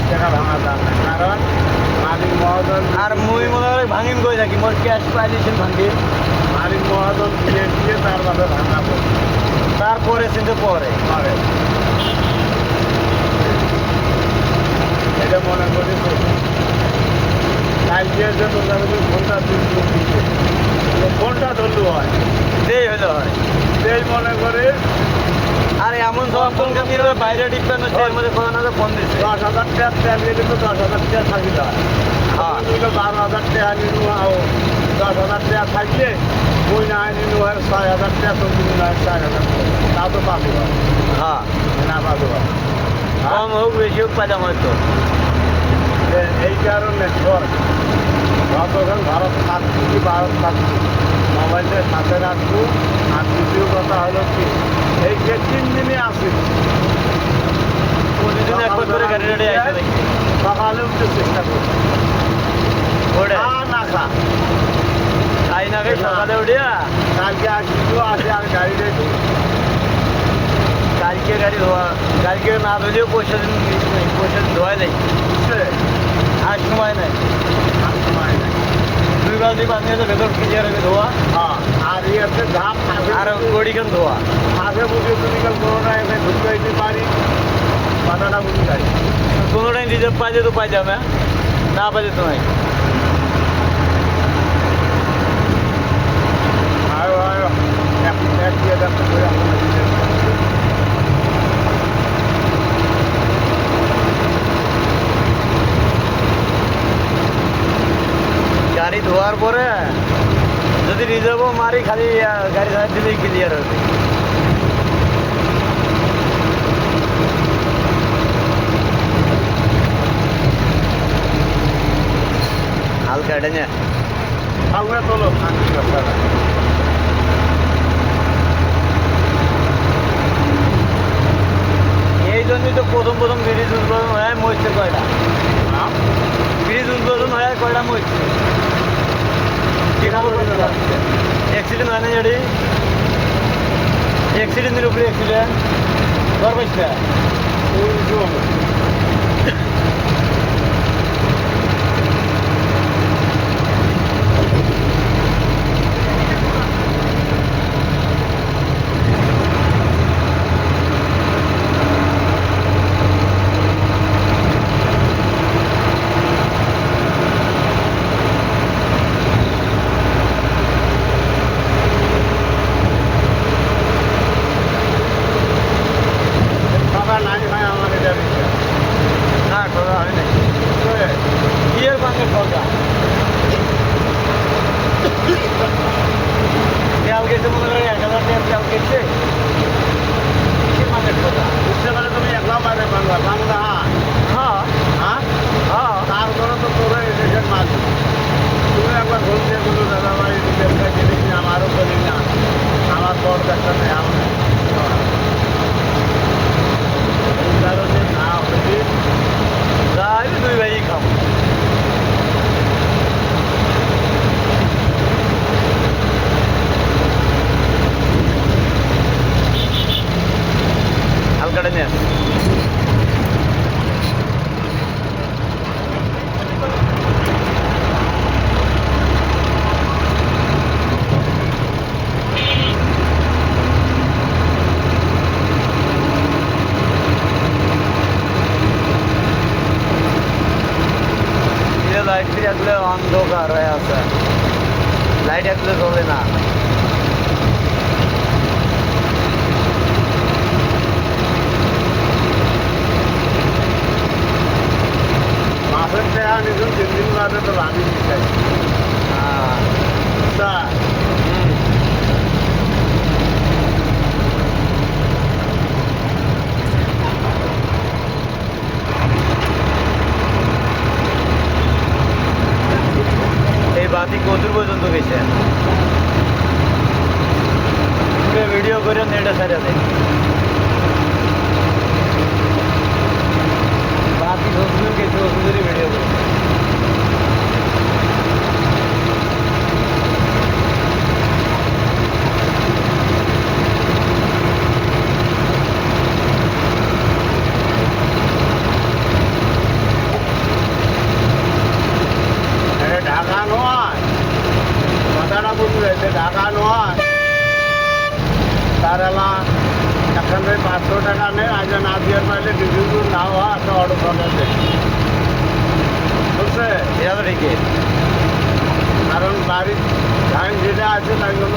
টাকা ভাঙা দাম না, কারণ মালিক মহাজন আর মুই মনে করে ভাঙিম কই থাকি মোর ক্যাশ পাই দিয়েছেন ভাঙি মালিক মহাজন দিয়ে তার বাদে ভাঙা পড়ে তারপরে চিনতে পরে পারে। এটা মনে করি তো কালকে যে তোমরা ফোনটা দিচ্ছে ফোনটা ধরলু হয় দেই হইলে হয় সেই মনে করে আর এমন সব ফোন কামিয়ে বাইরে টিপবেন হচ্ছে এর মধ্যে কোনো না ফোন দিচ্ছে 10,000 টাকা তেল নিলে তো 10,000 টাকা থাকি দেয়। হ্যাঁ 12,000 টাকা নিনু আও 10,000 টাকা থাকলে ওই না নিনু আর 6,000 টাকা তো নিনু আর 4,000 টাকা তা তো পাবো হ্যাঁ না পাবো কম হোক বেশি হোক পাইলাম হয়তো এই কারণে ধর যতক্ষণ ভারত থাকছি কি ভারত থাকছি মোবাইলের সাথে রাখবো। আর দ্বিতীয় কথা হলো কি এই যে 3 দিনে আসি প্রতিদিন একবার করে গাড়ি টাড়ি আইসে দেখি সকালে উঠতে চেষ্টা করি ওটা না খা খাই না খাই সকালে উঠিয়া কালকে আর কিছু আছে আর গাড়ি রেখে কালকে গাড়ি ধোয়া কালকে না ধুলেও পয়সা দিন ধোয়াই নেই আর সময় নাই সময় নেই। 2 বালতি পানি আছে ভেতর ক্লিয়ার হবে ধোয়া আর ইয়েতে ধাপ আর গড়িখান ধোয়া মাঝে বুঝে তুমি কাল করোনা এসে ঢুকতে দিতে পারি পাতাটা বুঝে যাই কোনোটাই রিজার্ভ পাই যেত পাই যাবে না পাই যেত নাই আরো এক দিয়ে দেখতে করে গাড়ি ধোয়ার পরে যদি রিজার্ভও মারি খালি গাড়ি ধার দিলেই ক্লিয়ার হবে হালকা এটা নিয়ে আমরা তোলো শান্তি কথা এই জন্যই তো প্রথম ব্রিজ উদ্বোধন হয় মরছে কয়টা ব্রিজ উদ্বোধন হয় কয়টা মরছে অ্যাক্সিডেন্ট হয় না যেটি অ্যাক্সিডেন্টের উপরে অ্যাক্সিডেন্ট ঘর পাইছে সবার নাই হয় আমার এটা না করা হয় নাই বিয়ের পাঙ্গে ঠকা তেল গেছে মনে করে 1,000 টাকা তেল গেছে কিসের পাঙ্গে ঠকা বুঝতে পারে তুমি একলা মারে বাংলা বাংলা হ্যাঁ হ্যাঁ হ্যাঁ তারপরে তো তোরা দেশের মালিক তুমি একবার বলতে গেলো দাদা ভাই ব্যবসা জিনিস আমারও করি না আমার বড় ব্যবসা নেই আমার কারণে না হলে যাই 2 ভাই খাবো হালকাটা নিয়ে লাইট থাকলে অন্ধকার হয়ে আছে লাইট থাকলে চলে না মাসের টাকা নিজন 3 দিন বাদে তো রানি দিচ্ছি এই বাতি কদূর পর্যন্ত গেছে ভিডিও করে নেটে সারিয়া দেয় বাতি ওষুধ গেছে ওষুধেরই ভিডিও করে আর এলা এখন 500 টাকা নেই আজ না দিয়ে পাইলে ডিজিল না হওয়া একটা অটো চলে বুঝছে? এটা তো ঠিকই। কারণ বাড়ির ধান যেটা আছে তাই জন্য